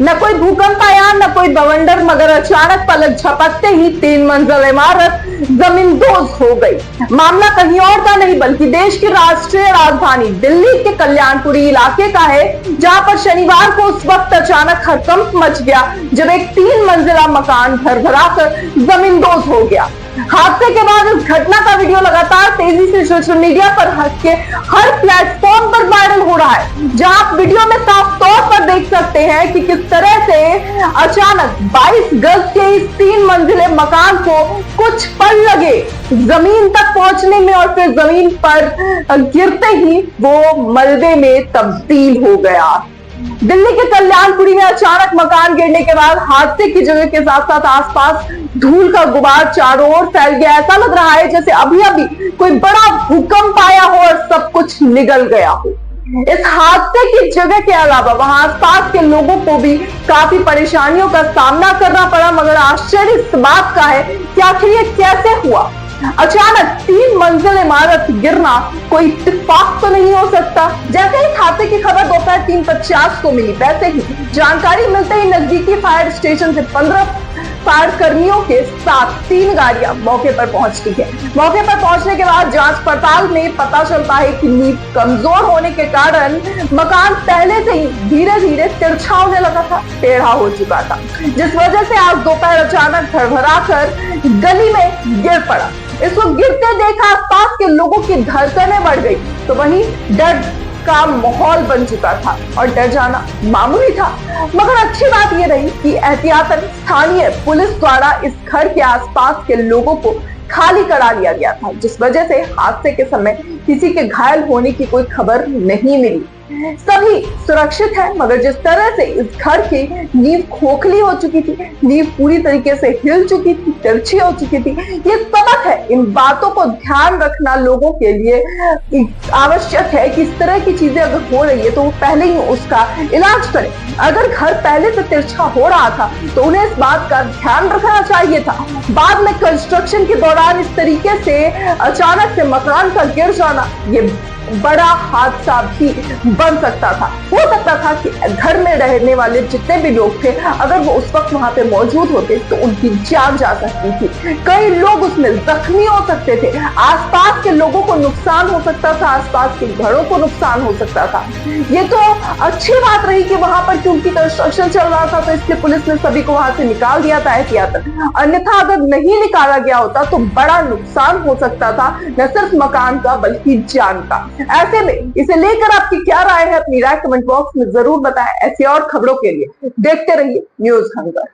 न कोई भूकंप आया न कोई बवंडर, मगर अचानक पलक झपकते ही 3 मंजिल इमारत जमींदोज हो गई। मामला कहीं और का नहीं बल्कि देश की राष्ट्रीय राजधानी दिल्ली के कल्याणपुरी इलाके का है, जहां पर शनिवार को उस वक्त अचानक हड़कंप मच गया जब एक 3 मंजिला मकान भरभराकर जमींदोज हो गया। हादसे के बाद इस घटना का वीडियो लगातार तेजी से सोशल मीडिया पर हर प्लेटफॉर्म पर वायरल हो रहा है, जहां आप वीडियो में साफ तौर पर देख सकते हैं कि किस तरह से अचानक 22 गज के इस 3 मंजिले मकान को कुछ पल लगे जमीन तक पहुंचने में, और फिर जमीन पर गिरते ही वो मलबे में तब्दील हो गया। दिल्ली के कल्याणपुरी में अचानक मकान गिरने के बाद हादसे की जगह के साथ साथ आसपास धूल का गुबार चारों ओर फैल गया। ऐसा लग रहा है जैसे अभी अभी कोई बड़ा भूकंप आया हो और सब कुछ निगल गया हो। इस हादसे की जगह के अलावा वहां आसपास के लोगों को भी काफी परेशानियों का सामना करना पड़ा, मगर आश्चर्य इस बात का है कि आखिर ये कैसे हुआ। अचानक 3 मंजिल इमारत गिरना कोई इत्तेफाक तो नहीं हो सकता। जैसे ही हादसे की खबर दोपहर 3:50 को मिली, वैसे ही जानकारी मिलते ही नजदीकी फायर स्टेशन से 15 फायर कर्मियों के साथ 3 गाड़ियां मौके पर पहुंचती है। मौके पर पहुंचने के बाद जांच पड़ताल में पता चलता है कि नींव कमजोर होने के कारण मकान पहले से ही धीरे धीरे तिरछा होने लगा था, टेढ़ा हो चुका था, जिस वजह से आज दोपहर अचानक भरभराकर गली में गिर पड़ा। इसको गिरते देख आसपास के लोगों की धड़कनें बढ़ गई, तो वहीं डर का माहौल बन चुका था और डर जाना मामूली था। मगर अच्छी बात यह रही कि एहतियातन स्थानीय पुलिस द्वारा इस घर के आसपास के लोगों को खाली करा लिया गया था, जिस वजह से हादसे के समय किसी के घायल होने की कोई खबर नहीं मिली। सभी सुरक्षित है, मगर जिस तरह से इस घर की नींव खोखली हो चुकी थी, नींव पूरी तरीके से हिल चुकी थी, तिरछी हो चुकी थी, ये सबक है। इन बातों को ध्यान रखना लोगों के लिए आवश्यक है कि इस तरह की चीजें अगर हो रही है तो वो पहले ही उसका इलाज करें। अगर घर पहले से तिरछा हो रहा था तो उन्हें इस बात का ध्यान रखना चाहिए था। बाद में कंस्ट्रक्शन के दौरान इस तरीके से अचानक से मकान का गिर जाना ये बड़ा हादसा भी बन सकता था। हो सकता था कि घर में रहने वाले जितने भी लोग थे, अगर वो उस वक्त वहां पे मौजूद होते तो उनकी जान जा सकती थी। कई लोग उसमें जख्मी हो सकते थे, आसपास के लोगों को नुकसान हो सकता था, आसपास के घरों को नुकसान हो सकता था। ये तो अच्छी बात रही कि वहां पर क्योंकि कंस्ट्रक्शन चल रहा था तो इसलिए पुलिस ने सभी को वहां से निकाल दिया था एहतियातन। अन्यथा अगर नहीं निकाला गया होता तो बड़ा नुकसान हो सकता था, न सिर्फ मकान का बल्कि जान का। ऐसे में इसे लेकर आपकी क्या राय है, अपनी राय कमेंट बॉक्स में जरूर बताएं। ऐसी और खबरों के लिए देखते रहिए न्यूज़ हंगर।